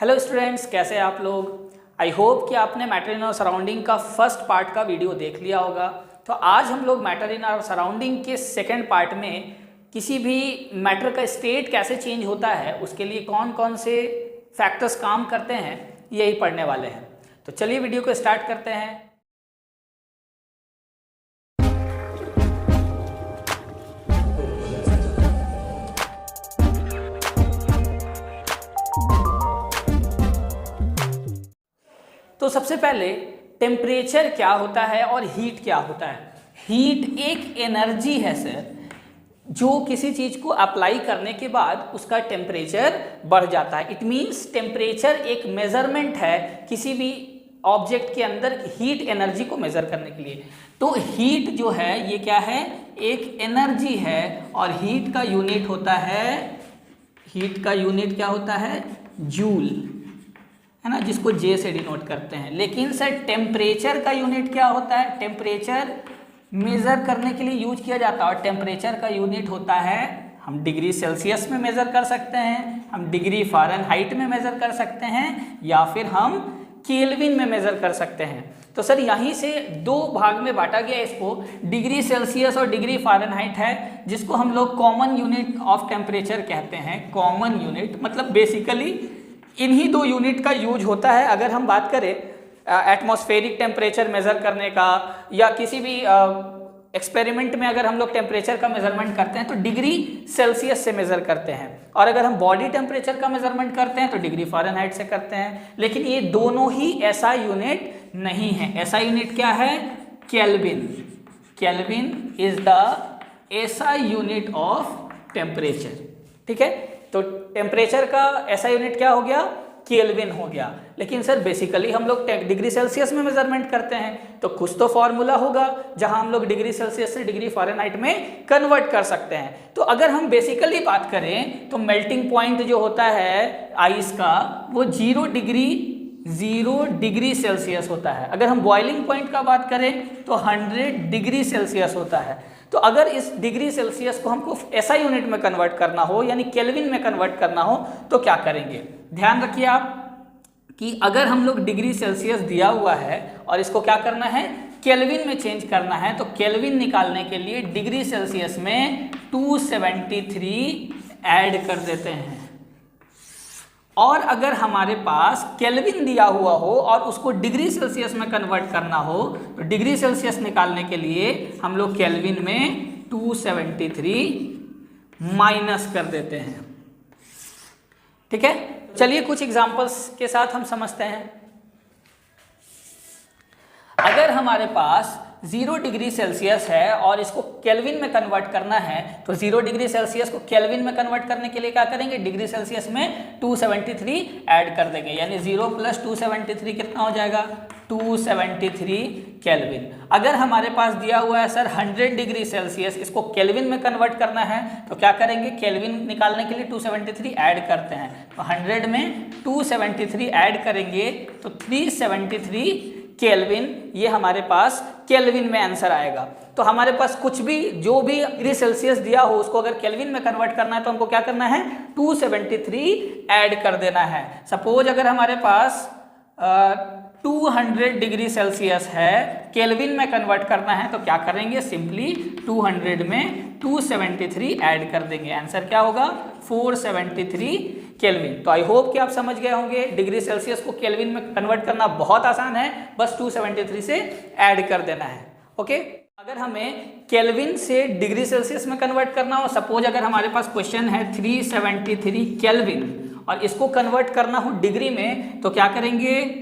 Hello students, कैसे हैं आप लोग। आई होप कि आपने मैटर इन और सराउंडिंग का फर्स्ट पार्ट का वीडियो देख लिया होगा। तो आज हम लोग मैटर इन और सराउंडिंग के सेकंड पार्ट में किसी भी मैटर का स्टेट कैसे चेंज होता है, उसके लिए कौन कौन से फैक्टर्स काम करते हैं, यही पढ़ने वाले हैं। तो चलिए वीडियो को स्टार्ट करते हैं। तो सबसे पहले टेम्परेचर क्या होता है और हीट क्या होता है। हीट एक एनर्जी है सर, जो किसी चीज़ को अप्लाई करने के बाद उसका टेम्परेचर बढ़ जाता है। इट मीन्स टेम्परेचर एक मेजरमेंट है किसी भी ऑब्जेक्ट के अंदर हीट एनर्जी को मेजर करने के लिए। तो हीट जो है ये क्या है, एक एनर्जी है और हीट का यूनिट होता है, हीट का यूनिट क्या होता है, जूल, है ना, जिसको जे से डिनोट करते हैं। लेकिन सर टेम्परेचर का यूनिट क्या होता है, टेम्परेचर मेजर करने के लिए यूज किया जाता है और टेम्परेचर का यूनिट होता है, हम डिग्री सेल्सियस में मेजर कर सकते हैं, हम डिग्री फ़ारेनहाइट में मेजर कर सकते हैं, या फिर हम केल्विन में मेजर कर सकते हैं। तो सर यहीं से दो भाग में बांटा गया इसको, डिग्री सेल्सियस और डिग्री फ़ारेनहाइट है, जिसको हम लोग कॉमन यूनिट ऑफ टेम्परेचर कहते हैं। कॉमन यूनिट मतलब बेसिकली इन्हीं दो यूनिट का यूज होता है। अगर हम बात करें एटमॉस्फेरिक टेम्परेचर मेज़र करने का, या किसी भी एक्सपेरिमेंट में अगर हम लोग टेम्परेचर का मेजरमेंट करते हैं तो डिग्री सेल्सियस से मेज़र करते हैं, और अगर हम बॉडी टेम्परेचर का मेजरमेंट करते हैं तो डिग्री फ़ारेनहाइट से करते हैं। लेकिन ये दोनों ही ऐसा यूनिट नहीं है। ऐसा यूनिट क्या है, केल्विन। केल्विन इज द ऐसा यूनिट ऑफ टेम्परेचर। ठीक है, तो टेम्परेचर का ऐसा यूनिट क्या हो गया, केल्विन हो गया। लेकिन सर बेसिकली हम लोग डिग्री सेल्सियस में मेजरमेंट करते हैं, तो कुछ तो फॉर्मूला होगा जहां हम लोग डिग्री सेल्सियस से डिग्री फ़ारेनहाइट में कन्वर्ट कर सकते हैं। तो अगर हम बेसिकली बात करें तो मेल्टिंग पॉइंट जो होता है आइस का, वो 0 डिग्री सेल्सियस होता है। अगर हम बॉइलिंग पॉइंट का बात करें तो 100 डिग्री सेल्सियस होता है। तो अगर इस डिग्री सेल्सियस को हमको ऐसा यूनिट में कन्वर्ट करना हो, यानी केल्विन में कन्वर्ट करना हो, तो क्या करेंगे। ध्यान रखिए आप कि अगर हम लोग डिग्री सेल्सियस दिया हुआ है और इसको क्या करना है, केल्विन में चेंज करना है, तो केल्विन निकालने के लिए डिग्री सेल्सियस में 273 ऐड कर देते हैं। और अगर हमारे पास केल्विन दिया हुआ हो और उसको डिग्री सेल्सियस में कन्वर्ट करना हो, तो डिग्री सेल्सियस निकालने के लिए हम लोग केल्विन में 273 माइनस कर देते हैं। ठीक है, चलिए कुछ एग्जांपल्स के साथ हम समझते हैं। अगर हमारे पास 0 डिग्री सेल्सियस है और इसको केल्विन में कन्वर्ट करना है, तो 0 डिग्री सेल्सियस को केल्विन में कन्वर्ट करने के लिए क्या करेंगे, डिग्री सेल्सियस में 273 ऐड कर देंगे, यानी 0 + 273 कितना हो जाएगा, 273 केल्विन। अगर हमारे पास दिया हुआ है सर 100 डिग्री सेल्सियस, इसको केल्विन में कन्वर्ट करना है, तो क्या करेंगे, केल्विन निकालने के लिए 273 ऐड करते हैं। तो 100 में 273 ऐड करेंगे तो 373 केल्विन, ये हमारे पास केल्विन में आंसर आएगा। तो हमारे पास कुछ भी, जो भी डिग्री सेल्सियस दिया हो, उसको अगर केल्विन में कन्वर्ट करना है तो हमको क्या करना है, 273 ऐड कर देना है। सपोज अगर हमारे पास 200 डिग्री सेल्सियस है, केल्विन में कन्वर्ट करना है, तो क्या करेंगे, सिंपली 200 में 273 ऐड कर देंगे। आंसर क्या होगा, 473 केल्विन। तो आई होप कि आप समझ गए होंगे, डिग्री सेल्सियस को केल्विन में कन्वर्ट करना बहुत आसान है, बस 273 से ऐड कर देना है। ओके, अगर हमें केल्विन से डिग्री सेल्सियस में कन्वर्ट करना हो, सपोज अगर हमारे पास क्वेश्चन है 373 केल्विन और इसको कन्वर्ट करना हो डिग्री में, तो क्या करेंगे,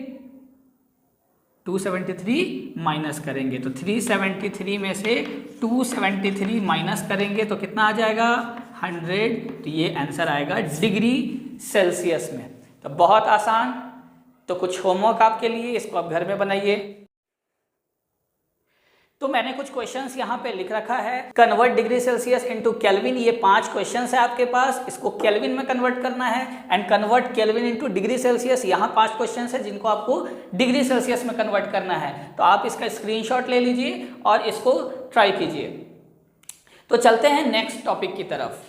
273 माइनस करेंगे। तो 373 में से 273 माइनस करेंगे तो कितना आ जाएगा, 100। तो ये आंसर आएगा डिग्री सेल्सियस में। तो बहुत आसान। तो कुछ होमवर्क आपके लिए, इसको आप घर में बनाइए। तो मैंने कुछ क्वेश्चंस यहाँ पे लिख रखा है, convert degree Celsius into kelvin. ये 5 क्वेश्चंस है आपके पास, इसको केल्विन में कन्वर्ट करना है, and convert kelvin into degree Celsius. यहाँ 5 क्वेश्चंस है जिनको आपको डिग्री सेल्सियस में कन्वर्ट करना है। तो आप इसका स्क्रीनशॉट ले लीजिए और इसको ट्राई कीजिए। तो चलते हैं नेक्स्ट टॉपिक की तरफ।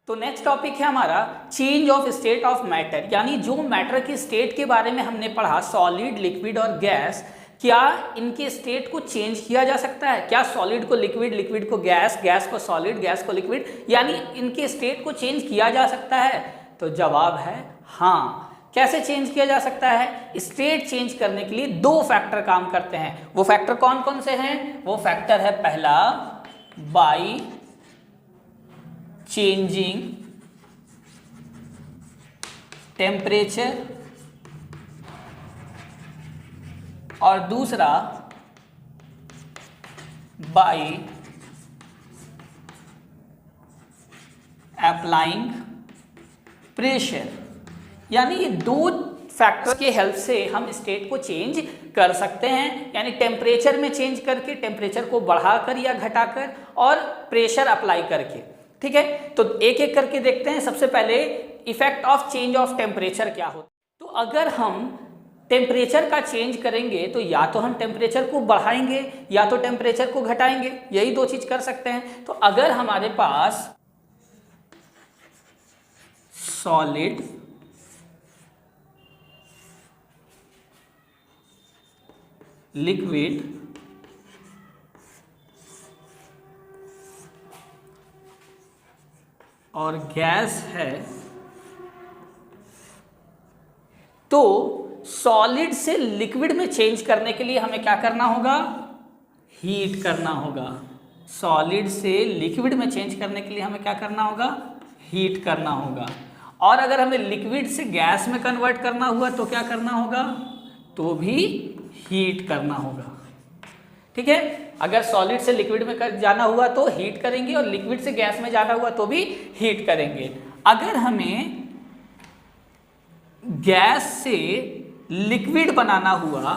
तो नेक्स्ट टॉपिक है हमारा change of state of matter, यानी जो मैटर की स्टेट के बारे में हमने पढ़ा, सॉलिड, लिक्विड और गैस, क्या इनके स्टेट को चेंज किया जा सकता है? क्या सॉलिड को लिक्विड, लिक्विड को गैस, गैस को सॉलिड, गैस को लिक्विड, यानी इनके स्टेट को चेंज किया जा सकता है? तो जवाब है हाँ। कैसे चेंज किया जा सकता है? स्टेट चेंज करने के लिए दो फैक्टर काम करते हैं। वो फैक्टर कौन कौन से हैं? वो फैक्टर है पहला बाय चेंजिंग टेम्परेचर और दूसरा बाय अप्लाइंग प्रेशर। यानी ये दो फैक्टर के हेल्प से हम स्टेट को चेंज कर सकते हैं, यानी टेम्परेचर में चेंज करके, टेम्परेचर को बढ़ाकर या घटाकर, और प्रेशर अप्लाई करके। ठीक है, तो एक एक करके देखते हैं। सबसे पहले effect of change of temperature क्या होता है। तो अगर हम टेम्परेचर का चेंज करेंगे तो या तो हम टेम्परेचर को बढ़ाएंगे या तो टेम्परेचर को घटाएंगे, यही दो चीज कर सकते हैं। तो अगर हमारे पास सॉलिड, लिक्विड और गैस है, तो सॉलिड से लिक्विड में चेंज करने के लिए हमें क्या करना होगा? हीट करना होगा। सॉलिड से लिक्विड में चेंज करने के लिए हमें क्या करना होगा? हीट करना होगा। और अगर हमें लिक्विड से गैस में कन्वर्ट करना हुआ तो क्या करना होगा? तो भी हीट करना होगा। ठीक है, अगर सॉलिड से लिक्विड में जाना हुआ तो हीट करेंगे और लिक्विड से गैस में जाना हुआ तो भी हीट करेंगे। अगर हमें गैस से लिक्विड बनाना हुआ,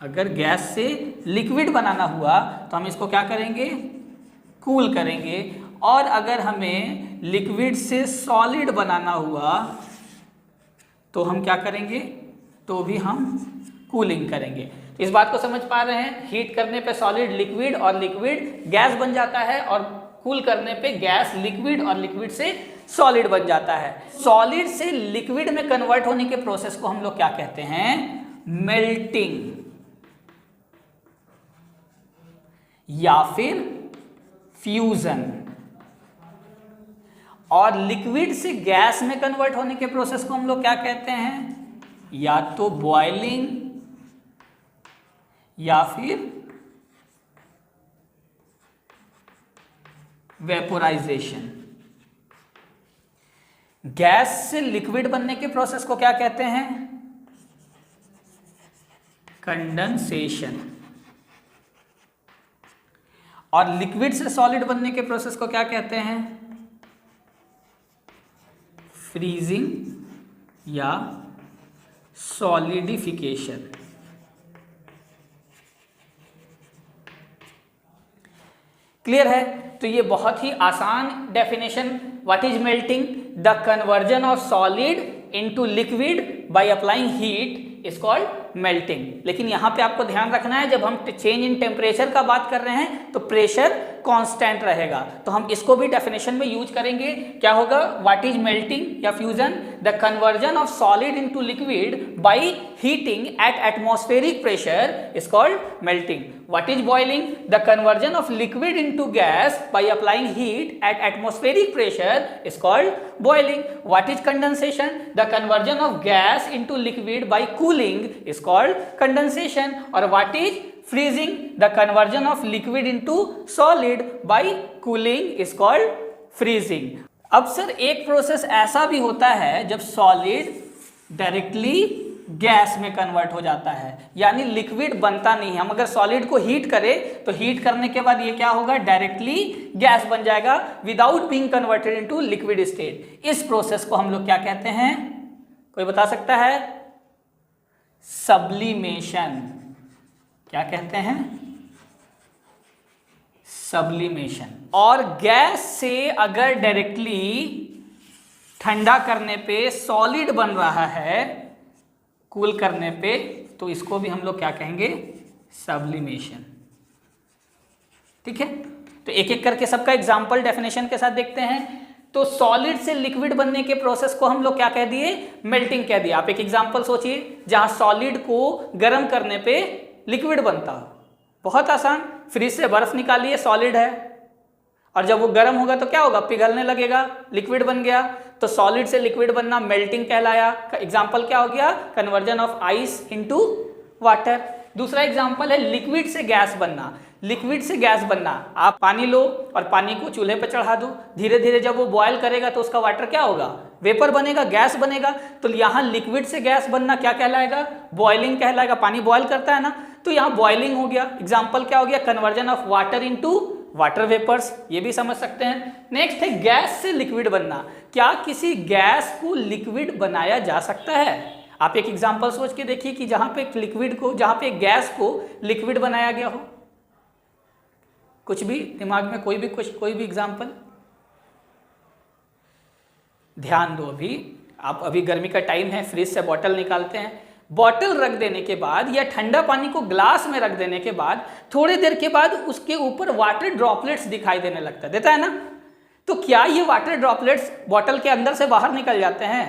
अगर गैस से लिक्विड बनाना हुआ तो हम इसको क्या करेंगे? कूल करेंगे। और अगर हमें लिक्विड से सॉलिड बनाना हुआ तो हम क्या करेंगे? तो भी हम कूलिंग करेंगे। तो इस बात को समझ पा रहे हैं? हीट करने पे सॉलिड लिक्विड और लिक्विड गैस बन जाता है, और कूल करने पे गैस लिक्विड और लिक्विड से सॉलिड बन जाता है। सॉलिड से लिक्विड में कन्वर्ट होने के प्रोसेस को हम लोग क्या कहते हैं? मेल्टिंग, या फिर फ्यूजन। और लिक्विड से गैस में कन्वर्ट होने के प्रोसेस को हम लोग क्या कहते हैं? या तो बॉइलिंग या फिर वेपोराइजेशन। गैस से लिक्विड बनने के प्रोसेस को क्या कहते हैं? कंडेंसेशन। और लिक्विड से सॉलिड बनने के प्रोसेस को क्या कहते हैं? फ्रीजिंग या सॉलिडिफिकेशन। क्लियर है? तो ये बहुत ही आसान definition, what is melting? The conversion of solid into liquid bye applying heat is called melting. लेकिन यहां पे आपको ध्यान रखना है, जब हम चेंज इन टेम्परेचर का बात कर रहे हैं तो प्रेशर कांस्टेंट रहेगा, तो हम इसको भी डेफिनेशन में यूज करेंगे। क्या होगा? व्हाट इज मेल्टिंग या fusion? The conversion of solid into liquid by heating at atmospheric pressure is called melting. What is boiling? The conversion of liquid into gas by applying heat at atmospheric pressure is called boiling. What is condensation? The conversion of gas into liquid by cooling is called condensation. और what is freezing? The conversion of liquid into solid by cooling is called freezing. अब sir एक process ऐसा भी होता है जब solid directly gas में convert हो जाता है, यानी लिक्विड बनता नहीं है। हम अगर सॉलिड को हीट करें तो हीट करने के बाद ये क्या होगा? डायरेक्टली गैस बन जाएगा without being converted into liquid state. इस प्रोसेस को हम लोग क्या कहते हैं? कोई बता सकता है? सब्लिमेशन। क्या कहते हैं? सब्लिमेशन। और गैस से अगर डायरेक्टली ठंडा करने पे सॉलिड बन रहा है, कूल करने पे, तो इसको भी हम लोग क्या कहेंगे? सब्लिमेशन। ठीक है, तो एक एक करके सबका एग्जाम्पल डेफिनेशन के साथ देखते हैं। तो सॉलिड से लिक्विड बनने के प्रोसेस को हम लोग क्या कह दिए, मेल्टिंग कह दिया। आप एक एग्जांपल सोचिए जहां सॉलिड को गर्म करने पे लिक्विड बनता हो, बहुत आसान। फ्रिज से बर्फ निकालिए, सॉलिड है, और जब वो गर्म होगा तो क्या होगा, पिघलने लगेगा, लिक्विड बन गया। तो सॉलिड से लिक्विड बनना मेल्टिंग कहलाया। एग्जाम्पल क्या हो गया, conversion of ice into water. दूसरा एग्जाम्पल है लिक्विड से गैस बनना। लिक्विड से गैस बनना, आप पानी लो और पानी को चूल्हे पर चढ़ा दो, धीरे धीरे जब वो बॉयल करेगा तो उसका वाटर क्या होगा, वेपर बनेगा, गैस बनेगा। तो यहाँ लिक्विड से गैस बनना क्या कहलाएगा, बॉइलिंग कहलाएगा। पानी बॉयल करता है ना, तो यहाँ बॉइलिंग हो गया। एग्जाम्पल क्या हो गया, conversion of water into water vapours, ये भी समझ सकते हैं। नेक्स्ट है गैस से लिक्विड बनना। क्या किसी गैस को लिक्विड बनाया जा सकता है? आप एक एग्जाम्पल सोच के देखिए कि जहां पे लिक्विड को, जहां पे गैस को लिक्विड बनाया गया हो, कुछ भी दिमाग में कोई भी एग्जाम्पल, ध्यान दो। आप अभी गर्मी का टाइम है, फ्रिज से बॉटल निकालते हैं, बॉटल रख देने के बाद या ठंडा पानी को ग्लास में रख देने के बाद थोड़ी देर के बाद उसके ऊपर वाटर ड्रॉपलेट्स दिखाई देने लगता है, देता है ना। तो क्या ये वाटर ड्रॉपलेट्स बॉटल के अंदर से बाहर निकल जाते हैं,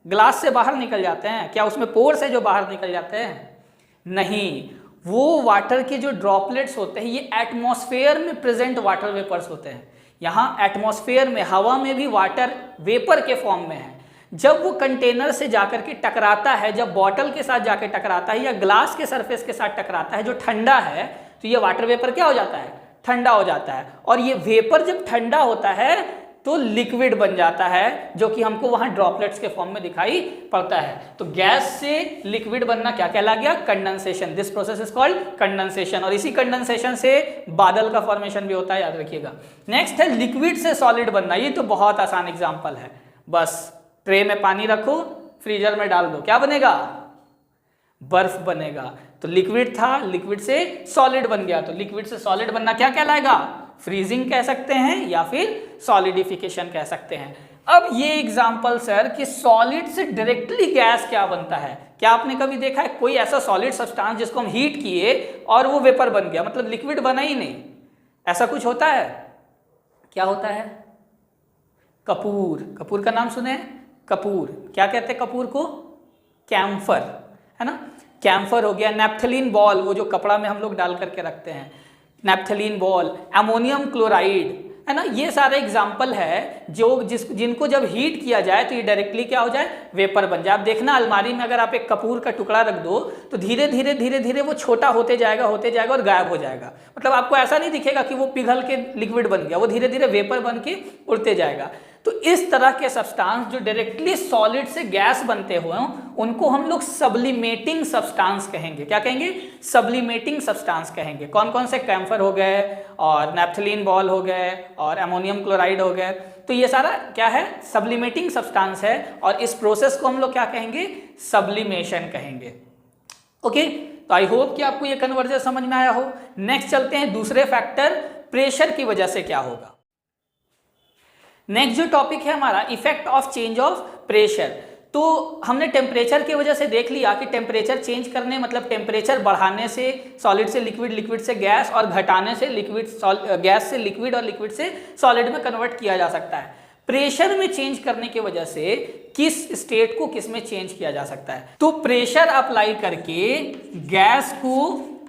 ग्लास से बाहर निकल जाते हैं? क्या उसमें पोर्स है जो बाहर निकल जाते हैं? नहीं, वो वाटर के जो ड्रॉपलेट्स होते हैं ये एटमॉस्फेयर में प्रेजेंट वाटर वेपर्स होते हैं। यहाँ एटमॉस्फेयर में, हवा में भी वाटर वेपर के फॉर्म में है। जब वो कंटेनर से जाकर के टकराता है, जब बॉटल के साथ जाकर टकराता है या ग्लास के सरफेस के साथ टकराता है जो ठंडा है, तो ये वाटर वेपर क्या हो जाता है, ठंडा हो जाता है। और ये वेपर जब ठंडा होता है तो लिक्विड बन जाता है, जो कि हमको वहां ड्रॉपलेट्स के फॉर्म में दिखाई पड़ता है। तो गैस से लिक्विड बनना क्या कहला गया, condensation. This process is called condensation. और इसी कंडेंसेशन से बादल का फॉर्मेशन भी होता है, याद रखिएगा। नेक्स्ट है लिक्विड से सॉलिड बनना। ये तो बहुत आसान एग्जांपल है, बस ट्रे में पानी रखो, फ्रीजर में डाल दो, क्या बनेगा, बर्फ बनेगा। तो लिक्विड था, लिक्विड से सॉलिड बन गया। तो लिक्विड से सॉलिड बनना क्या कहलाएगा, फ्रीजिंग कह सकते हैं या फिर सॉलिडिफिकेशन कह सकते हैं। अब ये एग्जांपल सर कि सॉलिड से डायरेक्टली गैस क्या बनता है, क्या आपने कभी देखा है कोई ऐसा सॉलिड सब्सटेंस जिसको हम हीट किए और वो वेपर बन गया, मतलब लिक्विड बना ही नहीं, ऐसा कुछ होता है? क्या होता है, कपूर। कपूर का नाम सुने, कपूर क्या कहते हैं कपूर को, कैम्फर, है ना। कैम्फर हो गया, नैप्थलीन बॉल, वो जो कपड़ा में हम लोग डाल करके रखते हैं, नैप्थलीन बॉल, अमोनियम क्लोराइड, है ना। ये सारे एग्जाम्पल है जो जिनको जब हीट किया जाए तो ये डायरेक्टली क्या हो जाए, वेपर बन जाए। आप देखना अलमारी में अगर आप एक कपूर का टुकड़ा रख दो तो धीरे धीरे वो छोटा होते जाएगा और गायब हो जाएगा। मतलब आपको ऐसा नहीं दिखेगा कि वो पिघल के लिक्विड बन गया, वो धीरे धीरे वेपर बन के उड़ते जाएगा। तो इस तरह के सब्सटेंस जो डायरेक्टली सॉलिड से गैस बनते हुए उनको हम लोग सब्लिमेटिंग सब्सटेंस कहेंगे। क्या कहेंगे, सब्लिमेटिंग सब्सटेंस कहेंगे। कौन कौन से, कैम्फर हो गए और नैप्थलीन बॉल हो गए और अमोनियम क्लोराइड हो गए। तो ये सारा क्या है, सब्लिमेटिंग सब्सटेंस है और इस प्रोसेस को हम लोग क्या कहेंगे, सब्लिमेशन कहेंगे। ओके, तो आई होप कि आपको ये कन्वर्जन समझ में आया हो। नेक्स्ट चलते हैं दूसरे फैक्टर, प्रेशर की वजह से क्या होगा। नेक्स्ट जो टॉपिक है हमारा, effect of change of pressure. तो हमने टेम्परेचर की वजह से देख लिया कि टेम्परेचर चेंज करने मतलब टेम्परेचर बढ़ाने से सॉलिड से लिक्विड, लिक्विड से गैस और घटाने से गैस से लिक्विड और लिक्विड से सॉलिड में कन्वर्ट किया जा सकता है। प्रेशर में चेंज करने की वजह से किस स्टेट को किस में चेंज किया जा सकता है, तो प्रेशर अप्लाई करके गैस को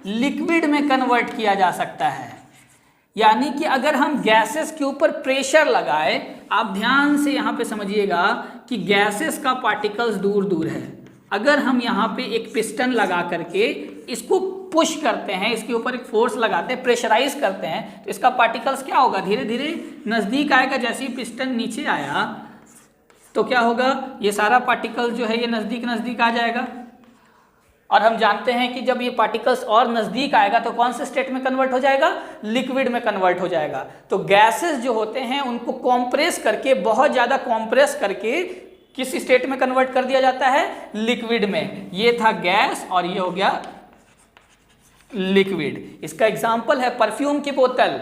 लिक्विड में कन्वर्ट किया जा सकता है। यानी कि अगर हम गैसेस के ऊपर प्रेशर लगाए, आप ध्यान से यहाँ पे समझिएगा कि गैसेस का पार्टिकल्स दूर दूर है। अगर हम यहाँ पे एक पिस्टन लगा करके इसको पुश करते हैं, इसके ऊपर एक फोर्स लगाते हैं, प्रेशराइज करते हैं, तो इसका पार्टिकल्स क्या होगा, धीरे धीरे नज़दीक आएगा। जैसे ही पिस्टन नीचे आया तो क्या होगा, ये सारा पार्टिकल्स जो है ये नज़दीक आ जाएगा। और हम जानते हैं कि जब ये पार्टिकल्स और नज़दीक आएगा तो कौन से स्टेट में कन्वर्ट हो जाएगा, लिक्विड में कन्वर्ट हो जाएगा। तो गैसेस जो होते हैं उनको कॉम्प्रेस करके, बहुत ज़्यादा कॉम्प्रेस करके किस स्टेट में कन्वर्ट कर दिया जाता है, लिक्विड में। ये था गैस और ये हो गया लिक्विड। इसका एग्जाम्पल है परफ्यूम की बोतल,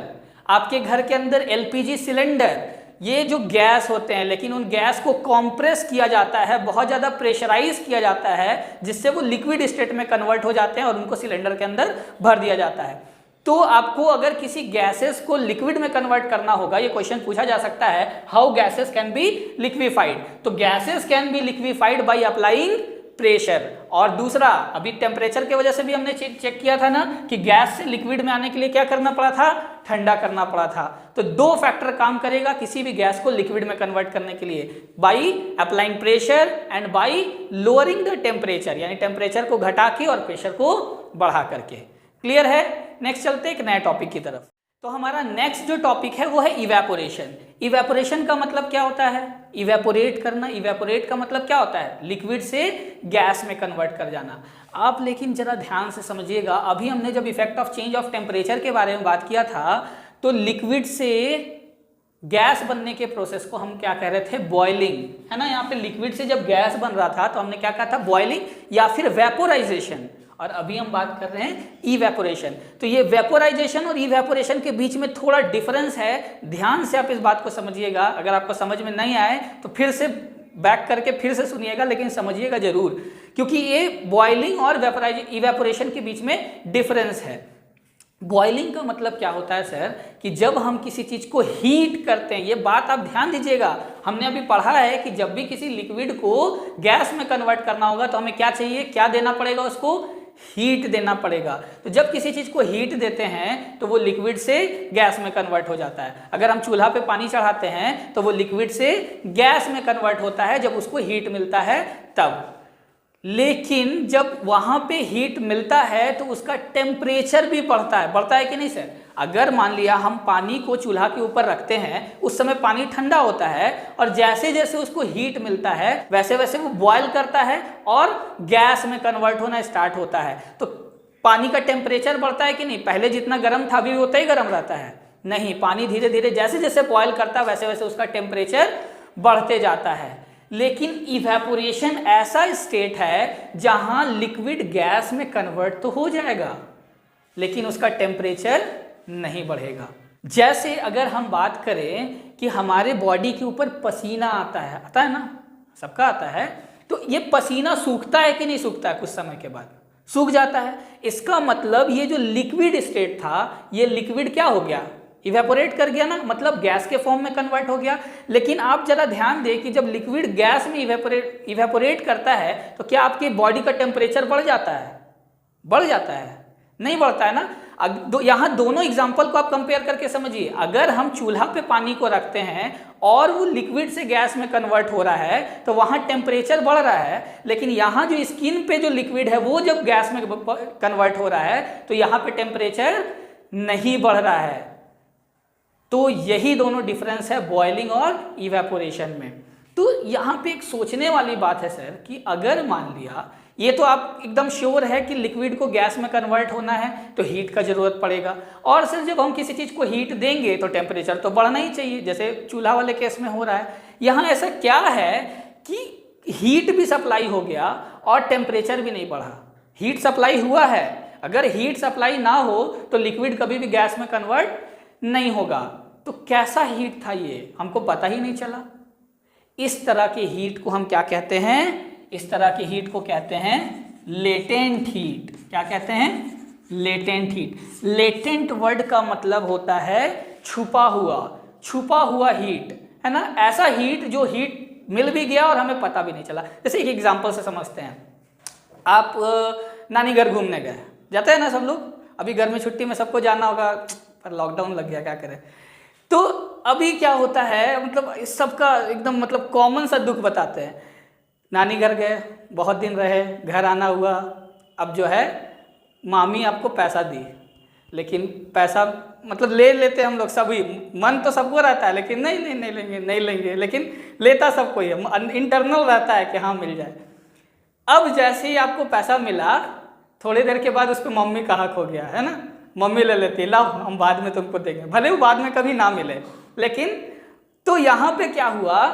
आपके घर के अंदर एलपीजी सिलेंडर, ये जो गैस होते हैं, लेकिन उन गैस को कॉम्प्रेस किया जाता है, बहुत ज़्यादा प्रेशराइज किया जाता है, जिससे वो लिक्विड स्टेट में कन्वर्ट हो जाते हैं और उनको सिलेंडर के अंदर भर दिया जाता है। तो आपको अगर किसी गैसेस को लिक्विड में कन्वर्ट करना होगा, ये क्वेश्चन पूछा जा सकता है, how gases can be liquefied. तो gases can be liquefied by applying pressure. और दूसरा, अभी टेम्परेचर की वजह से भी हमने चेक किया था ना कि गैस से लिक्विड में आने के लिए क्या करना पड़ा था, ठंडा करना पड़ा था। तो दो फैक्टर काम करेगा किसी भी गैस को लिक्विड में कन्वर्ट करने के लिए, by applying pressure and by lowering the temperature, यानी टेम्परेचर को घटा के और प्रेशर को बढ़ा करके। क्लियर है? नेक्स्ट चलते एक नए टॉपिक की तरफ। तो हमारा नेक्स्ट जो टॉपिक है वो है इवेपोरेशन। इवेपोरेशन का मतलब क्या होता है? इवेपोरेट करना। इवेपोरेट का मतलब क्या होता है? लिक्विड से गैस में कन्वर्ट कर जाना। आप लेकिन जरा ध्यान से समझिएगा, अभी हमने जब effect of change of temperature के बारे में बात किया था तो लिक्विड से गैस बनने के प्रोसेस को हम क्या कह रहे थे? बॉइलिंग, है ना। यहाँ पे लिक्विड से जब गैस बन रहा था तो हमने क्या कहा था? बॉइलिंग या फिर वेपोराइजेशन। और अभी हम बात कर रहे हैं इवेपोरेशन। तो ये वेपोराइजेशन और इवेपोरेशन के बीच में थोड़ा डिफरेंस है, ध्यान से आप इस बात को समझिएगा। अगर आपको समझ में नहीं आए तो फिर से बैक करके फिर से सुनिएगा, लेकिन समझिएगा जरूर, क्योंकि ये बॉइलिंग और इवेपोरेशन के बीच में डिफरेंस है। बॉइलिंग का मतलब क्या होता है सर? कि जब हम किसी चीज को हीट करते हैं, ये बात आप ध्यान दीजिएगा, हमने अभी पढ़ा है कि जब भी किसी लिक्विड को गैस में कन्वर्ट करना होगा तो हमें क्या चाहिए, क्या देना पड़ेगा उसको? हीट देना पड़ेगा। तो जब किसी चीज को हीट देते हैं तो वो लिक्विड से गैस में कन्वर्ट हो जाता है। अगर हम चूल्हा पे पानी चढ़ाते हैं तो वो लिक्विड से गैस में कन्वर्ट होता है जब उसको हीट मिलता है तब। लेकिन जब वहां पे हीट मिलता है तो उसका टेम्परेचर भी बढ़ता है कि नहीं सर? अगर मान लिया हम पानी को चूल्हा के ऊपर रखते हैं, उस समय पानी ठंडा होता है और जैसे जैसे उसको हीट मिलता है वैसे वैसे वो बॉयल करता है और गैस में कन्वर्ट होना स्टार्ट होता है। तो पानी का टेम्परेचर बढ़ता है कि नहीं? पहले जितना गर्म था अभी उतना ही गर्म रहता है? नहीं, पानी धीरे धीरे जैसे जैसे बॉयल करता है वैसे वैसे उसका टेम्परेचर बढ़ते जाता है। लेकिन इवेपोरेशन ऐसा स्टेट है जहां लिक्विड गैस में कन्वर्ट तो हो जाएगा लेकिन उसका टेम्परेचर नहीं बढ़ेगा। जैसे अगर हम बात करें कि हमारे बॉडी के ऊपर पसीना आता है ना, सबका आता है, तो ये पसीना सूखता है कि नहीं सूखता है? कुछ समय के बाद सूख जाता है। इसका मतलब ये जो लिक्विड स्टेट था, ये लिक्विड क्या हो गया? इवेपोरेट कर गया ना, मतलब गैस के फॉर्म में कन्वर्ट हो गया। लेकिन आप जरा ध्यान दें कि जब लिक्विड गैस में इवेपोरेट करता है तो क्या आपकी बॉडी का टेम्परेचर बढ़ जाता है? बढ़ जाता है? नहीं बढ़ता है ना। यहाँ दोनों एग्जाम्पल को आप कंपेयर करके समझिए। अगर हम चूल्हा पे पानी को रखते हैं और वो लिक्विड से गैस में कन्वर्ट हो रहा है तो वहाँ टेम्परेचर बढ़ रहा है, लेकिन यहाँ जो स्किन पे जो लिक्विड है वो जब गैस में कन्वर्ट हो रहा है तो यहाँ पे टेम्परेचर नहीं बढ़ रहा है। तो यही दोनों डिफरेंस है बॉइलिंग और इवेपोरेशन में। तो यहाँ पे एक सोचने वाली बात है सर कि अगर मान लिया, ये तो आप एकदम श्योर है कि लिक्विड को गैस में कन्वर्ट होना है तो हीट का जरूरत पड़ेगा, और सर जब हम किसी चीज़ को हीट देंगे तो टेम्परेचर तो बढ़ना ही चाहिए, जैसे चूल्हा वाले केस में हो रहा है। यहाँ ऐसा क्या है कि हीट भी सप्लाई हो गया और टेम्परेचर भी नहीं बढ़ा। हीट सप्लाई हुआ है, अगर हीट सप्लाई ना हो तो लिक्विड कभी भी गैस में कन्वर्ट नहीं होगा। तो कैसा हीट था ये, हमको पता ही नहीं चला। इस तरह की हीट को हम क्या कहते हैं? इस तरह की हीट को कहते हैं लेटेंट हीट। क्या कहते हैं? Latent heat. लेटेंट वर्ड का मतलब होता है छुपा हुआ हीट, है ना। ऐसा हीट जो हीट मिल भी गया और हमें पता भी नहीं चला। जैसे एक एग्जांपल से समझते हैं। आप नानी घर घूमने गए, जाते हैं ना सब लोग, अभी गर्मी छुट्टी में सबको जाना होगा पर लॉकडाउन लग गया, क्या करें। तो अभी क्या होता है, मतलब सबका एकदम मतलब कॉमन सा दुख बताते हैं। नानी घर गए, बहुत दिन रहे, घर आना हुआ, अब जो है मामी आपको पैसा दी, लेकिन पैसा मतलब ले लेते हम लोग सभी, मन तो सबको रहता है लेकिन नहीं लेंगे, लेकिन लेता सबको ही, इंटरनल रहता है कि हाँ मिल जाए। अब जैसे ही आपको पैसा मिला, थोड़ी देर के बाद उस पर मम्मी का हक हो गया, है ना। मम्मी ले लेती, लाओ हम बाद में तुमको देंगे, भले वो बाद में कभी ना मिले। लेकिन तो यहाँ पे क्या हुआ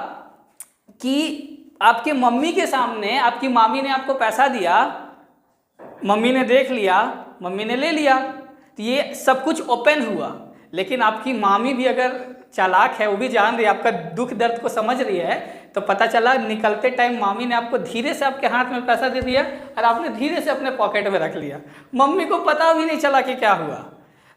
कि आपके मम्मी के सामने आपकी मामी ने आपको पैसा दिया, मम्मी ने देख लिया, मम्मी ने ले लिया, तो ये सब कुछ ओपन हुआ। लेकिन आपकी मामी भी अगर चालाक है, वो भी जान रही है, आपका दुख दर्द को समझ रही है, तो पता चला निकलते टाइम मामी ने आपको धीरे से आपके हाथ में पैसा दे दिया और आपने धीरे से अपने पॉकेट में रख लिया, मम्मी को पता भी नहीं चला कि क्या हुआ।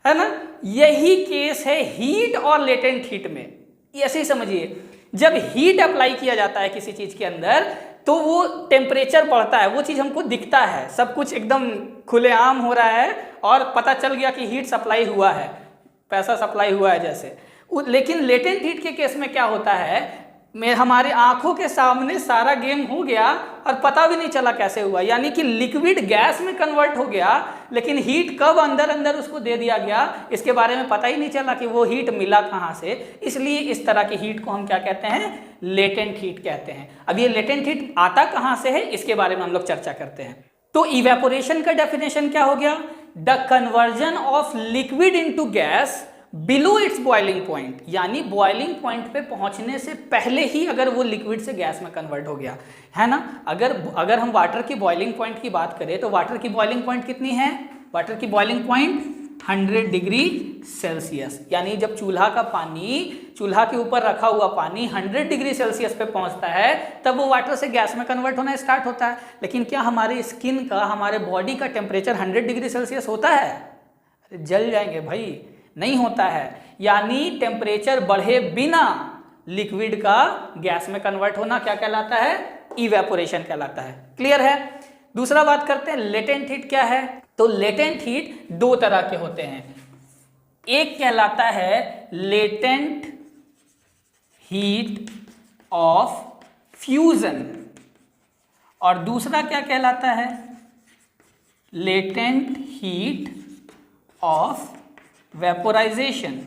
है ना। यही केस है हीट और लेटेंट हीट में। ऐसे ही समझिए, जब हीट अप्लाई किया जाता है किसी चीज के अंदर तो वो टेम्परेचर बढ़ता है, वो चीज हमको दिखता है, सब कुछ एकदम खुलेआम हो रहा है और पता चल गया कि हीट सप्लाई हुआ है, पैसा सप्लाई हुआ है जैसे। लेकिन लेटेंट हीट के केस में क्या होता है, हमारे आंखों के सामने सारा गेम हो गया और पता भी नहीं चला कैसे हुआ, यानी कि लिक्विड गैस में कन्वर्ट हो गया, लेकिन हीट कब अंदर अंदर उसको दे दिया गया इसके बारे में पता ही नहीं चला कि वो हीट मिला कहाँ से। इसलिए इस तरह की हीट को हम क्या कहते हैं, लेटेंट हीट कहते हैं। अब ये लेटेंट हीट आता कहाँ से है इसके बारे में हम लोग चर्चा करते हैं। तो इवेपोरेशन का डेफिनेशन क्या हो गया, the conversion of liquid into gas below it's boiling point, यानी बॉइलिंग पॉइंट पे पहुंचने से पहले ही अगर वो लिक्विड से गैस में कन्वर्ट हो गया, है ना। अगर हम वाटर की बॉइलिंग पॉइंट की बात करें तो वाटर की बॉइलिंग पॉइंट कितनी है, वाटर की बॉइलिंग पॉइंट 100 डिग्री सेल्सियस, यानी जब चूल्हा के ऊपर रखा हुआ पानी 100 डिग्री सेल्सियस पे पहुंचता है तब वो वाटर से गैस में कन्वर्ट होना स्टार्ट होता है। लेकिन क्या हमारे स्किन का, हमारे बॉडी का टेम्परेचर 100 डिग्री सेल्सियस होता है? अरे जल जाएंगे भाई, नहीं होता है। यानी टेम्परेचर बढ़े बिना लिक्विड का गैस में कन्वर्ट होना क्या कहलाता है, इवेपोरेशन कहलाता है। क्लियर है। दूसरा बात करते हैं लेटेंट हीट क्या है। तो लेटेंट हीट दो तरह के होते हैं, एक कहलाता है लेटेंट हीट ऑफ फ्यूजन और दूसरा क्या कहलाता है, लेटेंट हीट ऑफ वेपोराइजेशन।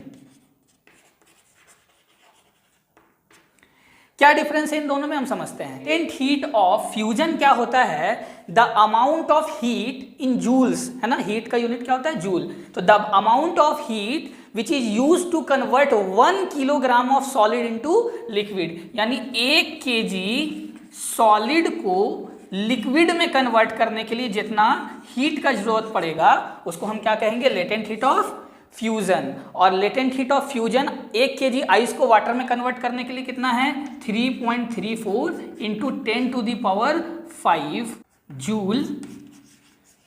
क्या डिफरेंस है इन दोनों में हम समझते हैं। लेटेंट हीट ऑफ फ्यूजन क्या होता है, the amount of heat in joules, है ना, हीट का यूनिट क्या होता है, जूल। तो the amount of heat which is use to convert 1 kilogram of solid into liquid, यानी 1 केजी सॉलिड को लिक्विड में कन्वर्ट करने के लिए जितना हीट का जरूरत पड़ेगा उसको हम क्या कहेंगे, लेटेंट हीट ऑफ फ्यूजन। और latent heat of fusion 1 KG ice को वाटर में कन्वर्ट करने के लिए कितना है, 3.34 इंटू 10⁵ जूल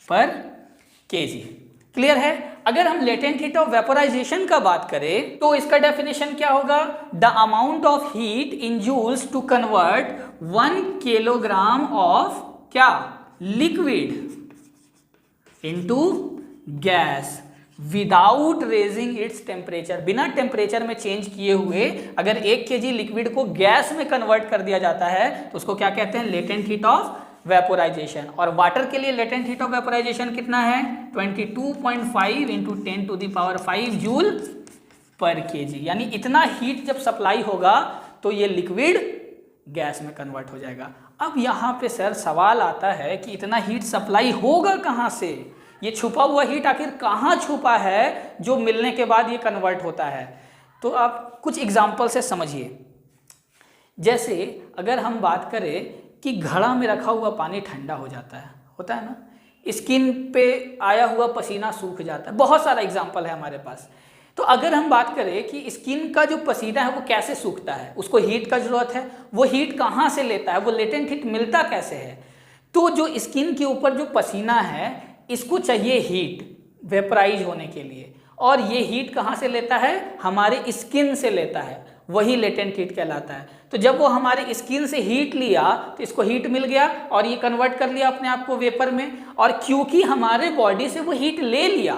पर केजी। क्लियर है। अगर हम लेटेंट हीट ऑफ वेपोराइजेशन का बात करें तो इसका डेफिनेशन क्या होगा, the amount of heat in joules to convert 1 kilogram of क्या, liquid into gas without raising its temperature, बिना टेम्परेचर में चेंज किए हुए अगर 1 केजी लिक्विड को गैस में कन्वर्ट कर दिया जाता है तो उसको क्या कहते हैं, लेटेंट हीट ऑफ वेपोराइजेशन। और वाटर के लिए लेटेंट हीट ऑफ वेपोराइजेशन कितना है, 22.5 इंटू 10⁵ जूल पर केजी, यानी इतना हीट जब सप्लाई होगा तो ये लिक्विड गैस में कन्वर्ट हो जाएगा। अब यहाँ पे सर सवाल आता है कि इतना हीट सप्लाई होगा कहाँ से, ये छुपा हुआ हीट आखिर कहाँ छुपा है जो मिलने के बाद ये कन्वर्ट होता है। तो आप कुछ एग्जाम्पल से समझिए। जैसे अगर हम बात करें कि घड़ा में रखा हुआ पानी ठंडा हो जाता है, होता है ना, स्किन पे आया हुआ पसीना सूख जाता है, बहुत सारा एग्जाम्पल है हमारे पास। तो अगर हम बात करें कि स्किन का जो पसीना है वो कैसे सूखता है, उसको हीट का जरूरत है, वो हीट कहाँ से लेता है, वो लेटेंट हीट मिलता कैसे है। तो जो स्किन के ऊपर जो पसीना है इसको चाहिए हीट वेपराइज होने के लिए, और ये हीट कहाँ से लेता है, हमारे स्किन से लेता है, वही लेटेंट हीट कहलाता है। तो जब वो हमारे स्किन से हीट लिया तो इसको हीट मिल गया और ये कन्वर्ट कर लिया अपने आप को वेपर में, और क्योंकि हमारे बॉडी से वो हीट ले लिया,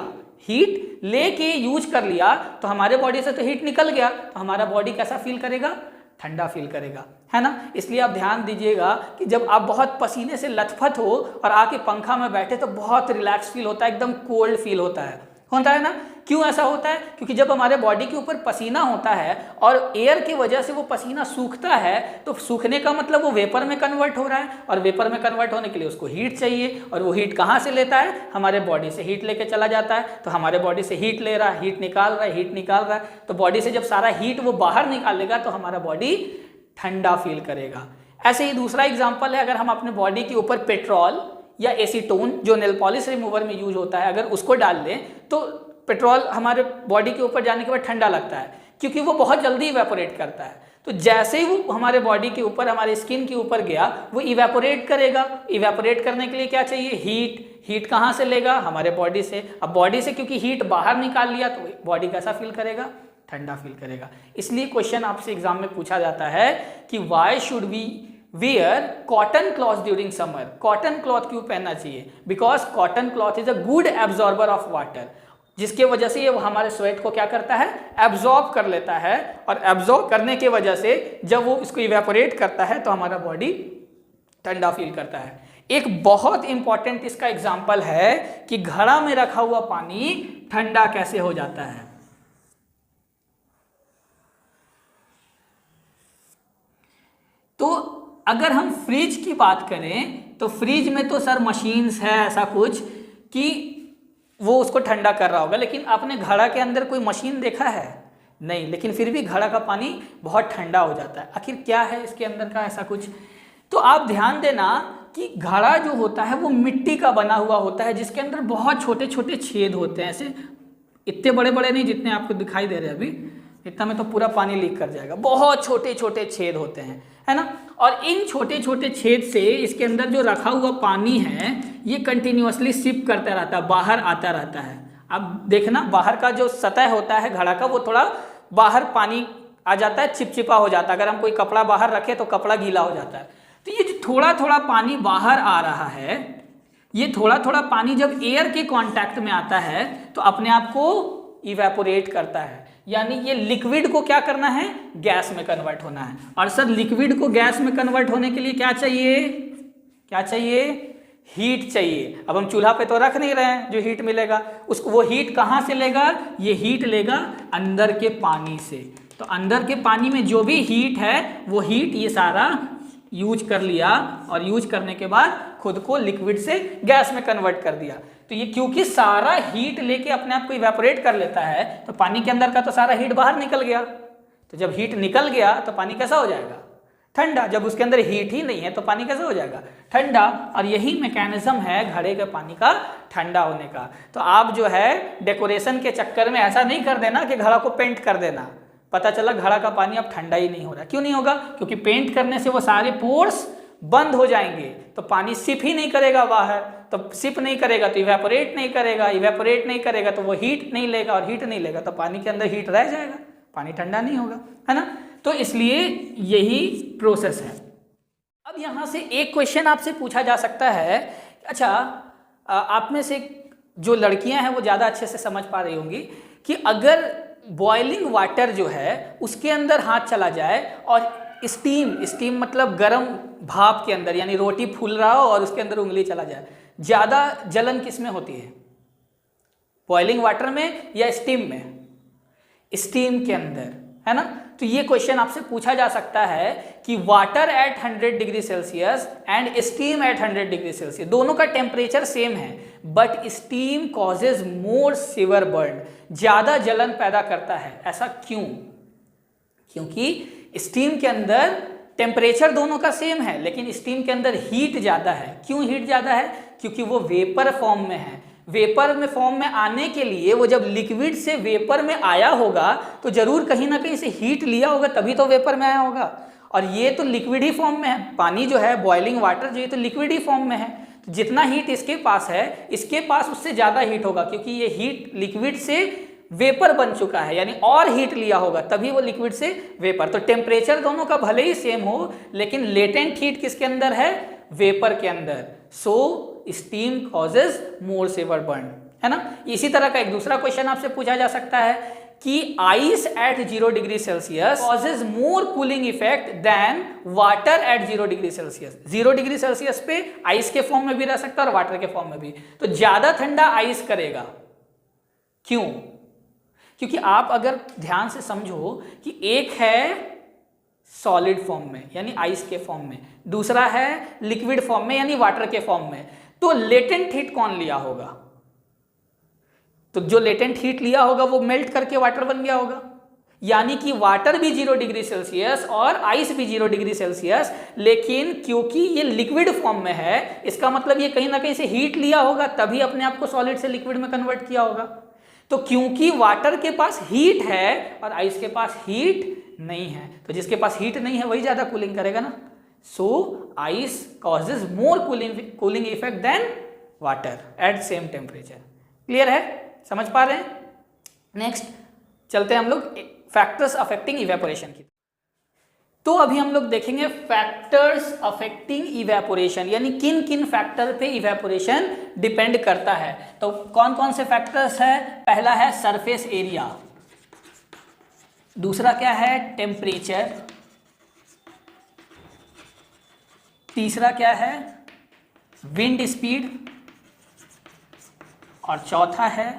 हीट लेके यूज कर लिया, तो हमारे बॉडी से तो हीट निकल गया, तो हमारा बॉडी कैसा फील करेगा, ठंडा फील करेगा, है ना। इसलिए आप ध्यान दीजिएगा कि जब आप बहुत पसीने से लथपथ हो और आके पंखा में बैठे तो बहुत रिलैक्स फील होता है, एकदम कोल्ड फील होता है ना। क्यों ऐसा होता है, क्योंकि जब हमारे बॉडी के ऊपर पसीना होता है और एयर की वजह से वो पसीना सूखता है, तो सूखने का मतलब वो वेपर में कन्वर्ट हो रहा है, और वेपर में कन्वर्ट होने के लिए उसको हीट चाहिए, और वो हीट कहाँ से लेता है, हमारे बॉडी से हीट लेके चला जाता है। तो हमारे बॉडी से हीट ले रहा है, हीट निकाल रहा है, तो बॉडी से जब सारा हीट वो बाहर निकालेगा तो हमारा बॉडी ठंडा फील करेगा। ऐसे ही दूसरा एग्जाम्पल है, अगर हम अपने बॉडी के ऊपर पेट्रोल या एसीटोन जो नेल पॉलिश रिमूवर में यूज होता है, अगर उसको डाल दें तो पेट्रोल हमारे बॉडी के ऊपर जाने के बाद ठंडा लगता है, क्योंकि वो बहुत जल्दी इवेपोरेट करता है। तो जैसे ही वो हमारे बॉडी के ऊपर, हमारे स्किन के ऊपर गया, वो इवेपोरेट करेगा। इवेपोरेट करने के लिए क्या चाहिए? हीट। हीट कहाँ से लेगा? हमारे बॉडी से। अब बॉडी से क्योंकि हीट बाहर निकाल लिया तो बॉडी कैसा फील करेगा? ठंडा फील करेगा। इसलिए क्वेश्चन आपसे एग्जाम में पूछा जाता है कि why should we wear cotton cloth during summer. Cotton cloth क्यों पहनना चाहिए? Because cotton cloth is a good absorber of water, जिसके वजह से ये हमारे स्वेट को क्या करता है? एब्जॉर्ब कर लेता है, और एब्जॉर्ब करने की वजह से जब वो इसको इवेपोरेट करता है तो हमारा बॉडी ठंडा फील करता है। एक बहुत इंपॉर्टेंट इसका एग्जाम्पल है कि घड़ा में रखा हुआ पानी ठंडा कैसे हो जाता है। तो अगर हम फ्रिज की बात करें तो फ्रिज में तो सर मशीन्स है ऐसा कुछ कि वो उसको ठंडा कर रहा होगा, लेकिन आपने घड़ा के अंदर कोई मशीन देखा है? नहीं, लेकिन फिर भी घड़ा का पानी बहुत ठंडा हो जाता है। आखिर क्या है इसके अंदर का ऐसा कुछ? तो आप ध्यान देना कि घड़ा जो होता है वो मिट्टी का बना हुआ होता है, जिसके अंदर बहुत छोटे छोटे छेद होते हैं। ऐसे इतने बड़े बड़े नहीं जितने आपको दिखाई दे रहे हैं अभी, इतना में तो पूरा पानी लीक कर जाएगा। बहुत छोटे छोटे छेद होते हैं, है ना। और इन छोटे छोटे छेद से इसके अंदर जो रखा हुआ पानी है ये कंटिन्यूअसली सिप करता रहता है, बाहर आता रहता है। अब देखना, बाहर का जो सतह होता है घड़ा का वो थोड़ा बाहर पानी आ जाता है, चिपचिपा हो जाता है। अगर हम कोई कपड़ा बाहर रखें तो कपड़ा गीला हो जाता है। तो ये जो थोड़ा थोड़ा पानी बाहर आ रहा है, ये थोड़ा थोड़ा पानी जब एयर के कांटेक्ट में आता है तो अपने आप को इवेपोरेट करता है, यानी ये लिक्विड को क्या करना है? गैस में कन्वर्ट होना है। और सर लिक्विड को गैस में कन्वर्ट होने के लिए क्या चाहिए? क्या चाहिए? हीट चाहिए। अब हम चूल्हा पे तो रख नहीं रहे हैं जो हीट मिलेगा, उसको वो हीट कहाँ से लेगा? ये हीट लेगा अंदर के पानी से। तो अंदर के पानी में जो भी हीट है वो हीट ये सारा यूज कर लिया, और यूज करने के बाद खुद को लिक्विड से गैस में कन्वर्ट कर दिया। तो ये क्योंकि सारा हीट लेके अपने आप को इवेपोरेट कर लेता है तो पानी के अंदर का तो सारा हीट बाहर निकल गया। तो जब हीट निकल गया तो पानी कैसा हो जाएगा? ठंडा। जब उसके अंदर हीट ही नहीं है तो पानी कैसा हो जाएगा? ठंडा। और यही मैकेनिज्म है घड़े के पानी का ठंडा होने का। तो आप जो है डेकोरेशन के चक्कर में ऐसा नहीं कर देना कि घड़ा को पेंट कर देना, पता चला घड़ा का पानी अब ठंडा ही नहीं हो रहा। क्यों नहीं होगा? क्योंकि पेंट करने से वो सारे पोर्स बंद हो जाएंगे, तो पानी सिप ही नहीं करेगा बाहर। तो सिप नहीं करेगा तो इवेपोरेट नहीं करेगा, इवेपोरेट नहीं करेगा तो वो हीट नहीं लेगा, और हीट नहीं लेगा तो पानी के अंदर हीट रह जाएगा, पानी ठंडा नहीं होगा, है ना। तो इसलिए यही प्रोसेस है। अब यहाँ से एक क्वेश्चन आपसे पूछा जा सकता है, अच्छा आप में से जो लड़कियां हैं वो ज़्यादा अच्छे से समझ पा रही होंगी कि अगर बॉइलिंग वाटर जो है उसके अंदर हाथ चला जाए और स्टीम मतलब गर्म भाप के अंदर, यानी रोटी फूल रहा हो और उसके अंदर उंगली चला जाए, ज़्यादा जलन किस में होती है? बॉइलिंग वाटर में या स्टीम में? स्टीम के अंदर, है ना। तो ये क्वेश्चन आपसे पूछा जा सकता है कि water at 100 degree Celsius and steam eight 100 degree Celsius, दोनों का टेम्परेचर सेम है, but steam causes more severe burn, ज़्यादा जलन पैदा करता है। ऐसा क्यों? क्योंकि स्टीम के अंदर टेम्परेचर दोनों का सेम है, लेकिन स्टीम के अंदर हीट ज़्यादा है। क्यों हीट ज़्यादा है? क्योंकि वो वेपर फॉर्म में है। वेपर में फॉर्म में आने के लिए वो जब लिक्विड से वेपर में आया होगा तो जरूर कहीं ना कहीं से हीट लिया होगा, तभी तो वेपर में आया होगा। और ये तो लिक्विड ही फॉर्म में है, पानी जो है बॉइलिंग वाटर जो ये तो लिक्विड ही फॉर्म में है। तो जितना हीट इसके पास है, इसके पास उससे ज़्यादा हीट होगा, क्योंकि ये हीट लिक्विड से वेपर बन चुका है, यानी और हीट लिया होगा तभी वो लिक्विड से वेपर। तो टेम्परेचर दोनों का भले ही सेम हो, लेकिन लेटेंट हीट किसके अंदर है? वेपर के अंदर। So steam causes more severe burn, है ना। इसी तरह का एक दूसरा क्वेश्चन आपसे पूछा जा सकता है कि ice at 0 degree Celsius causes more cooling effect than water at 0 degree Celsius. 0 degree Celsius पे आइस के फॉर्म में भी रह सकता है और वाटर के फॉर्म में भी। तो ज्यादा ठंडा आइस करेगा। क्यों? क्योंकि आप अगर ध्यान से समझो कि एक है सॉलिड फॉर्म में यानी आइस के फॉर्म में, दूसरा है लिक्विड फॉर्म में यानी वाटर के फॉर्म में, तो लेटेंट हीट कौन लिया होगा? तो जो लेटेंट हीट लिया होगा वो मेल्ट करके वाटर बन गया होगा, यानी कि वाटर भी 0 डिग्री सेल्सियस और आइस भी 0 डिग्री सेल्सियस, लेकिन क्योंकि ये लिक्विड फॉर्म में है, इसका मतलब ये कहीं ना कहीं से हीट लिया होगा तभी अपने आप को सॉलिड से लिक्विड में कन्वर्ट किया होगा। तो क्योंकि वाटर के पास हीट है और आइस के पास हीट नहीं है, तो जिसके पास हीट नहीं है वही ज़्यादा कूलिंग करेगा ना। So ice causes more cooling effect than water at same temperature. Clear है, समझ पा रहे हैं? नेक्स्ट चलते हैं हम लोग फैक्टर्स अफेक्टिंग इवेपोरेशन की। तो अभी हम लोग देखेंगे फैक्टर्स अफेक्टिंग इवेपोरेशन, यानी किन किन फैक्टर पे इवेपोरेशन डिपेंड करता है। तो कौन कौन से फैक्टर्स है? पहला है सरफेस एरिया, दूसरा क्या है? टेम्परेचर, तीसरा क्या है? विंड स्पीड, और चौथा है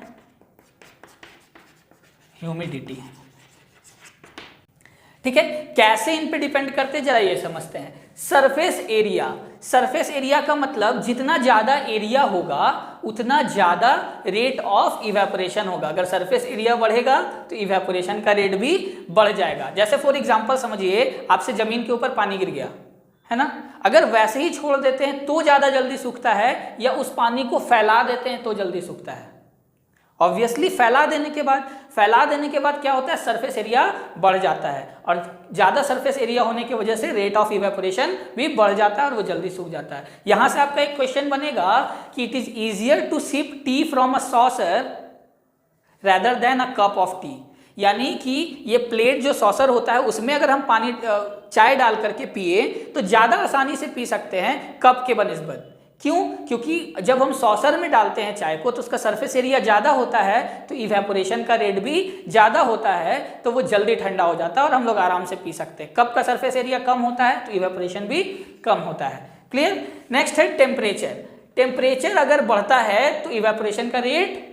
ह्यूमिडिटी। ठीक है, कैसे इन पे डिपेंड करते जरा ये समझते हैं। सरफेस एरिया, सरफेस एरिया का मतलब जितना ज्यादा एरिया होगा उतना ज्यादा रेट ऑफ इवेपोरेशन होगा। अगर सरफेस एरिया बढ़ेगा तो इवेपोरेशन का रेट भी बढ़ जाएगा। जैसे फॉर एग्जांपल समझिए आपसे जमीन के ऊपर पानी गिर गया है ना, अगर वैसे ही छोड़ देते हैं तो ज्यादा जल्दी सूखता है, या उस पानी को फैला देते हैं तो जल्दी सूखता है? ऑब्वियसली फैला देने के बाद क्या होता है? सरफेस एरिया बढ़ जाता है, और ज़्यादा सरफेस एरिया होने की वजह से रेट ऑफ इवेपोरेशन भी बढ़ जाता है और वो जल्दी सूख जाता है। यहाँ से आपका एक क्वेश्चन बनेगा कि it is easier to sip tea from a saucer rather than a cup of tea, यानी कि ये प्लेट जो सॉसर होता है उसमें अगर हम पानी चाय डाल करके पिए तो ज़्यादा आसानी से पी सकते हैं कप के बनिस्बत। क्यों? क्योंकि जब हम सॉसर में डालते हैं चाय को तो उसका सरफेस एरिया ज़्यादा होता है, तो इवेपोरेशन का रेट भी ज़्यादा होता है, तो वो जल्दी ठंडा हो जाता है और हम लोग आराम से पी सकते हैं। कप का सरफेस एरिया कम होता है तो इवेपोरेशन भी कम होता है। क्लियर? नेक्स्ट है टेम्परेचर। टेम्परेचर अगर बढ़ता है तो इवेपोरेशन का रेट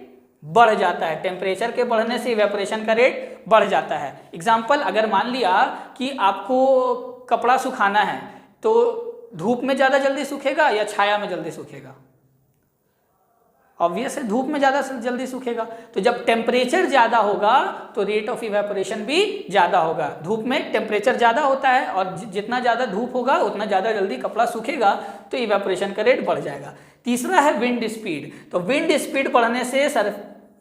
बढ़ जाता है। टेम्परेचर के बढ़ने से इवेपोरेशन का रेट बढ़ जाता है। एग्जाम्पल, अगर मान लिया कि आपको कपड़ा सुखाना है तो धूप में ज़्यादा जल्दी सूखेगा या छाया में जल्दी सूखेगा? ऑब्वियस है धूप में ज़्यादा जल्दी सूखेगा। तो जब टेम्परेचर ज़्यादा होगा तो रेट ऑफ इवेपोरेशन भी ज़्यादा होगा। धूप में टेम्परेचर ज़्यादा होता है और जितना ज़्यादा धूप होगा उतना ज़्यादा जल्दी कपड़ा सूखेगा, तो इवेपोरेशन का रेट बढ़ जाएगा। तीसरा है विंड स्पीड। तो विंड स्पीड बढ़ने से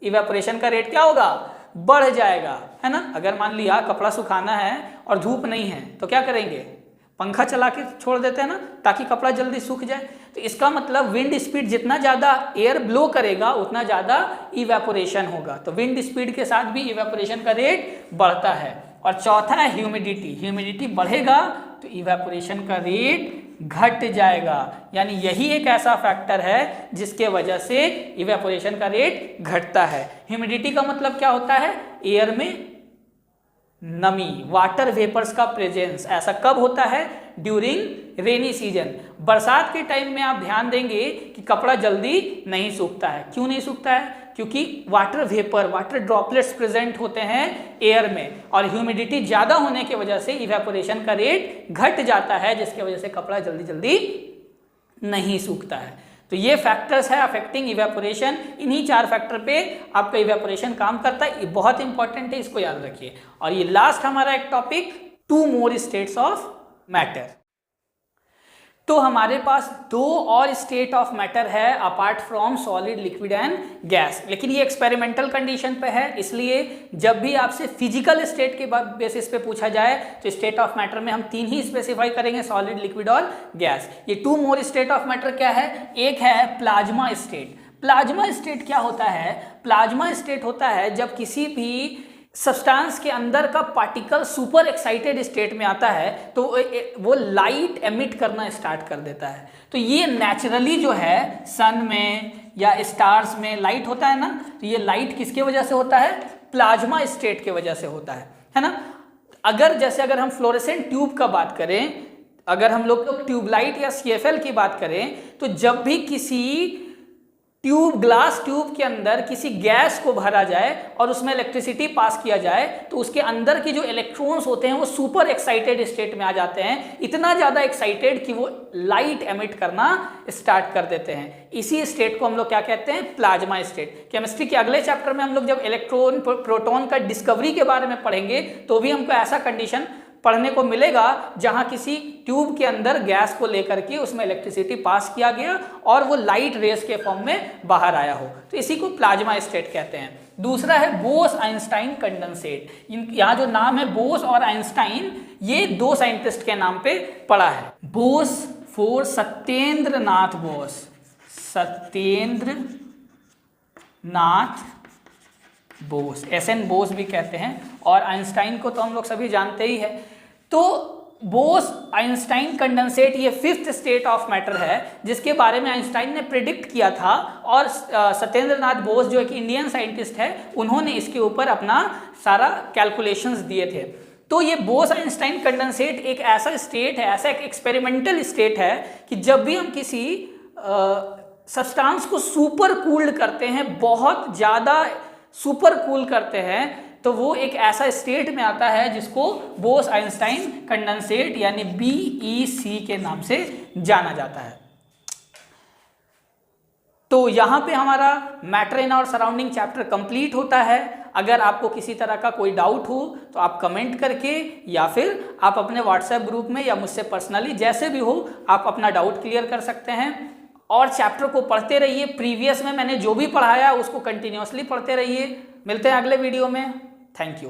इवेपोरेशन का रेट क्या होगा? बढ़ जाएगा, है ना। अगर मान लिया कपड़ा सुखाना है और धूप नहीं है तो क्या करेंगे? पंखा चला के छोड़ देते हैं ना, ताकि कपड़ा जल्दी सूख जाए। तो इसका मतलब विंड स्पीड जितना ज़्यादा एयर ब्लो करेगा उतना ज़्यादा इवेपोरेशन होगा। तो विंड स्पीड के साथ भी इवेपोरेशन का रेट बढ़ता है। और चौथा है ह्यूमिडिटी। ह्यूमिडिटी बढ़ेगा तो इवेपोरेशन का रेट घट जाएगा। यानी यही एक ऐसा फैक्टर है जिसके वजह से इवेपोरेशन का रेट घटता है। ह्यूमिडिटी का मतलब क्या होता है? एयर में नमी, वाटर वेपर्स का प्रेजेंस। ऐसा कब होता है? During rainy season. बरसात के टाइम में आप ध्यान देंगे कि कपड़ा जल्दी नहीं सूखता है। क्यों नहीं सूखता है? क्योंकि water vapour, water droplets present होते हैं एयर में, और ह्यूमिडिटी ज़्यादा होने की वजह से इवेपोरेशन का रेट घट जाता है, जिसकी वजह से कपड़ा जल्दी जल्दी नहीं सूखता है। तो ये फैक्टर्स है अफेक्टिंग इवेपोरेशन। इन्हीं 4 फैक्टर पे आपका इवेपोरेशन काम करता है। ये बहुत इंपॉर्टेंट है, इसको याद रखिए। और ये लास्ट हमारा एक topic, 2 more states of matter. तो हमारे पास 2 और स्टेट ऑफ मैटर है apart from solid, liquid and gas. लेकिन ये एक्सपेरिमेंटल कंडीशन पे है, इसलिए जब भी आपसे फिजिकल स्टेट के बेसिस पे पूछा जाए तो स्टेट ऑफ मैटर में हम 3 ही स्पेसिफाई करेंगे, सॉलिड, लिक्विड और गैस। ये 2 मोर स्टेट ऑफ मैटर क्या है? एक है प्लाज्मा स्टेट। प्लाज्मा स्टेट क्या होता है? प्लाज्मा स्टेट होता है जब किसी भी सब्सटेंस के अंदर का पार्टिकल सुपर एक्साइटेड स्टेट में आता है तो वो लाइट एमिट करना स्टार्ट कर देता है। तो ये नेचुरली जो है सन में या स्टार्स में लाइट होता है ना, तो ये लाइट किसके वजह से होता है? प्लाज्मा स्टेट के वजह से होता है ना। अगर हम फ्लोरेसेंट ट्यूब का बात करें, अगर हम लोग ट्यूबलाइट या CFL की बात करें, तो जब भी किसी ग्लास ट्यूब के अंदर किसी गैस को भरा जाए और उसमें इलेक्ट्रिसिटी पास किया जाए तो उसके अंदर के जो इलेक्ट्रॉन्स होते हैं वो सुपर एक्साइटेड स्टेट में आ जाते हैं, इतना ज़्यादा एक्साइटेड कि वो लाइट एमिट करना स्टार्ट कर देते हैं। इसी स्टेट को हम लोग क्या कहते हैं? Plasma state. केमिस्ट्री के अगले चैप्टर में हम लोग जब इलेक्ट्रॉन प्रोटॉन का डिस्कवरी के बारे में पढ़ेंगे तो भी हमको ऐसा कंडीशन पढ़ने को मिलेगा जहां किसी ट्यूब के अंदर गैस को लेकर के उसमें इलेक्ट्रिसिटी पास किया गया और वो लाइट रेस के फॉर्म में बाहर आया हो, तो इसी को प्लाज्मा स्टेट कहते हैं। दूसरा है बोस आइंस्टाइन कंडेंसेट। यहाँ जो नाम है बोस और आइंस्टाइन, ये दो साइंटिस्ट के नाम पे पड़ा है। बोस फॉर सत्येंद्र नाथ बोस, सत्येंद्र नाथ बोस, SN बोस भी कहते हैं, और आइंस्टाइन को तो हम लोग सभी जानते ही है। तो बोस आइंस्टाइन कंडेंसेट ये 5th स्टेट ऑफ मैटर है जिसके बारे में आइंस्टाइन ने प्रिडिक्ट किया था, और सत्येंद्र नाथ बोस जो एक इंडियन साइंटिस्ट है उन्होंने इसके ऊपर अपना सारा कैलकुलेशंस दिए थे। तो ये बोस आइंस्टाइन कंडेंसेट एक ऐसा स्टेट है, ऐसा एक एक्सपेरिमेंटल स्टेट है कि जब भी हम किसी सब्सटेंस को सुपर कूल्ड करते हैं, बहुत ज़्यादा सुपर कूल करते हैं, तो वो एक ऐसा स्टेट में आता है जिसको बोस आइंस्टाइन कंडेंसेट यानी BEC के नाम से जाना जाता है। तो यहाँ पे हमारा मैटर इन और सराउंडिंग चैप्टर कंप्लीट होता है। अगर आपको किसी तरह का कोई डाउट हो तो आप कमेंट करके या फिर आप अपने व्हाट्सएप ग्रुप में या मुझसे पर्सनली जैसे भी हो आप अपना डाउट क्लियर कर सकते हैं। और चैप्टर को पढ़ते रहिए, प्रीवियस में मैंने जो भी पढ़ाया उसको कंटिन्यूअसली पढ़ते रहिए। मिलते हैं अगले वीडियो में। Thank you.